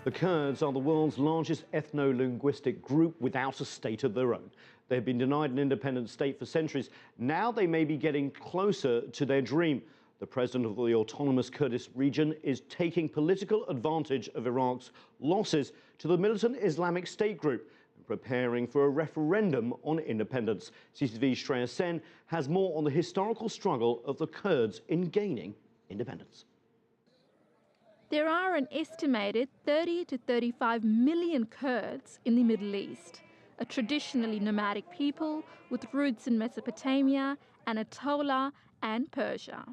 The Kurds are the world's largest ethno-linguistic group without a state of their own. They've been denied an independent state for centuries. Now they may be getting closer to their dream. The president of the autonomous Kurdish region is taking political advantage of Iraq's losses to the militant Islamic State group and preparing for a referendum on independence. CCTV's Shreya has more on the historical struggle of the Kurds in gaining independence. There are an estimated 30 to 35 million Kurds in the Middle East, a traditionally nomadic people with roots in Mesopotamia, Anatolia and Persia.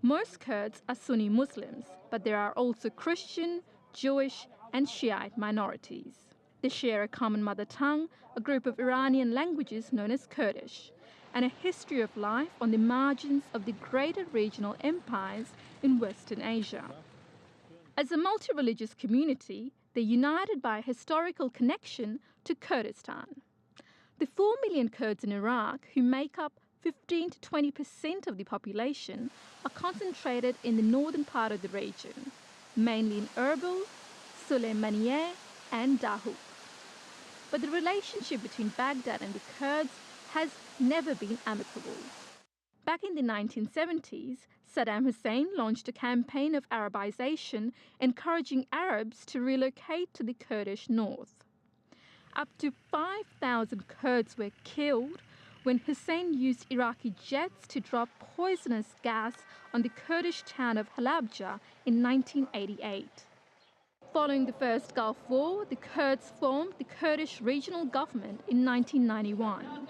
Most Kurds are Sunni Muslims, but there are also Christian, Jewish and Shiite minorities. They share a common mother tongue, a group of Iranian languages known as Kurdish, and a history of life on the margins of the greater regional empires in Western Asia. As a multi-religious community, they're united by a historical connection to Kurdistan. The 4 million Kurds in Iraq, who make up 15 to 20% of the population, are concentrated in the northern part of the region, mainly in Erbil, Sulaymaniyeh and Dahuk. But the relationship between Baghdad and the Kurds has never been amicable. Back in the 1970s, Saddam Hussein launched a campaign of Arabization, encouraging Arabs to relocate to the Kurdish north. Up to 5,000 Kurds were killed when Hussein used Iraqi jets to drop poisonous gas on the Kurdish town of Halabja in 1988. Following the First Gulf War, the Kurds formed the Kurdish Regional Government in 1991.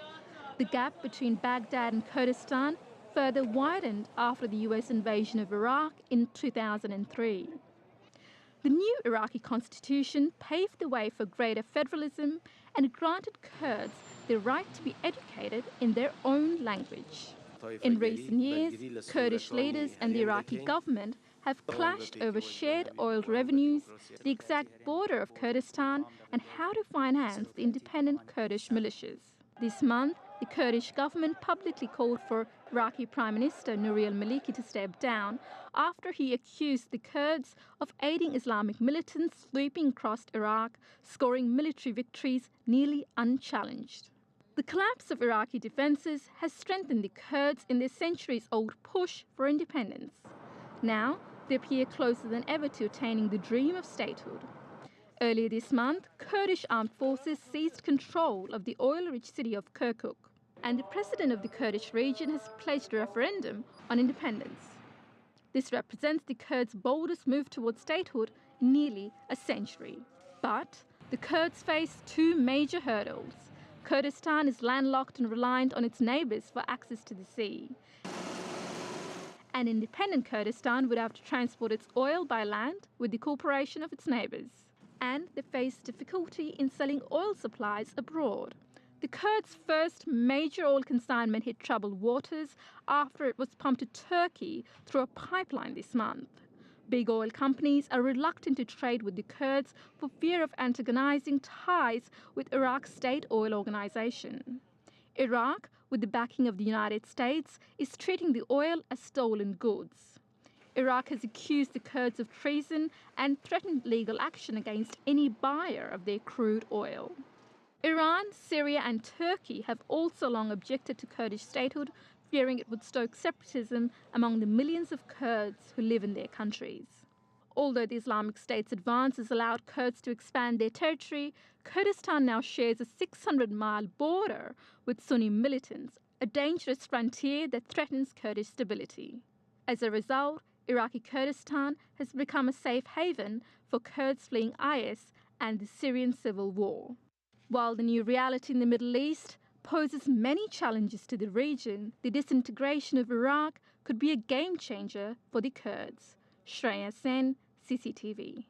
The gap between Baghdad and Kurdistan further widened after the US invasion of Iraq in 2003. The new Iraqi constitution paved the way for greater federalism and granted Kurds the right to be educated in their own language. In recent years, Kurdish leaders and the Iraqi government have clashed over shared oil revenues, the exact border of Kurdistan, and how to finance the independent Kurdish militias. This month, the Kurdish government publicly called for Iraqi Prime Minister Nouri al-Maliki to step down after he accused the Kurds of aiding Islamic militants sweeping across Iraq, scoring military victories nearly unchallenged. The collapse of Iraqi defences has strengthened the Kurds in their centuries-old push for independence. Now, they appear closer than ever to attaining the dream of statehood. Earlier this month, Kurdish armed forces seized control of the oil-rich city of Kirkuk, and the president of the Kurdish region has pledged a referendum on independence. This represents the Kurds' boldest move towards statehood in nearly a century. But the Kurds face two major hurdles. Kurdistan is landlocked and reliant on its neighbours for access to the sea. An independent Kurdistan would have to transport its oil by land with the cooperation of its neighbours. And they face difficulty in selling oil supplies abroad. The Kurds' first major oil consignment hit troubled waters after it was pumped to Turkey through a pipeline this month. Big oil companies are reluctant to trade with the Kurds for fear of antagonizing ties with Iraq's state oil organization. Iraq, with the backing of the United States, is treating the oil as stolen goods. Iraq has accused the Kurds of treason and threatened legal action against any buyer of their crude oil. Iran, Syria and Turkey have also long objected to Kurdish statehood, fearing it would stoke separatism among the millions of Kurds who live in their countries. Although the Islamic State's advances allowed Kurds to expand their territory, Kurdistan now shares a 600-mile border with Sunni militants, a dangerous frontier that threatens Kurdish stability. As a result, Iraqi Kurdistan has become a safe haven for Kurds fleeing IS and the Syrian civil war. While the new reality in the Middle East poses many challenges to the region, the disintegration of Iraq could be a game changer for the Kurds. Shreya, CCTV.